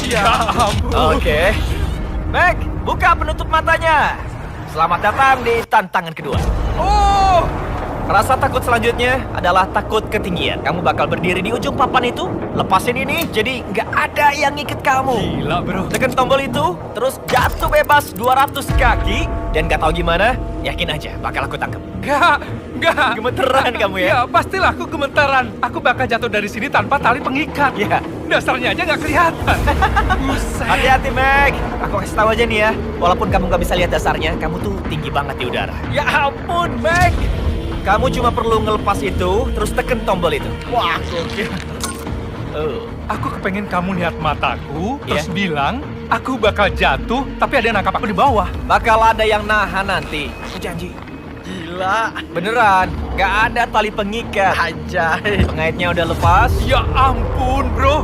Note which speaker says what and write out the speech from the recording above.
Speaker 1: Ya ampun.
Speaker 2: Oke. Mac, buka penutup matanya. Selamat datang di tantangan kedua.
Speaker 1: Oh,
Speaker 2: Rasa takut selanjutnya adalah takut ketinggian. Kamu bakal berdiri di ujung papan itu, lepasin ini, jadi nggak ada yang ngikat kamu.
Speaker 1: gila bro.
Speaker 2: Tekan tombol itu, terus jatuh bebas 200 kaki, dan nggak tahu gimana, yakin aja bakal aku tangkap.
Speaker 1: Enggak.
Speaker 2: Gemeteran kamu ya?
Speaker 1: Ya, pastilah aku gemetaran. Aku bakal jatuh dari sini tanpa tali pengikat.
Speaker 2: Ya.
Speaker 1: Dasarnya aja nggak kelihatan. Buset.
Speaker 2: Hati-hati, Mac. Aku kasih tahu aja nih ya, walaupun kamu nggak bisa lihat dasarnya, kamu tuh tinggi banget di udara.
Speaker 1: Ya ampun, Mac.
Speaker 2: Kamu cuma perlu ngelepas itu, terus tekan tombol itu.
Speaker 1: Wah, gokil. Aku kepengen kamu lihat mataku, terus
Speaker 2: Iya.
Speaker 1: bilang, aku bakal jatuh, tapi ada yang nangkap aku di bawah.
Speaker 2: Bakal ada yang nahan nanti. Aku janji.
Speaker 3: Gila.
Speaker 2: Beneran, nggak ada tali pengikat.
Speaker 3: Anjay.
Speaker 2: Pengaitnya udah lepas.
Speaker 1: Ya ampun, bro.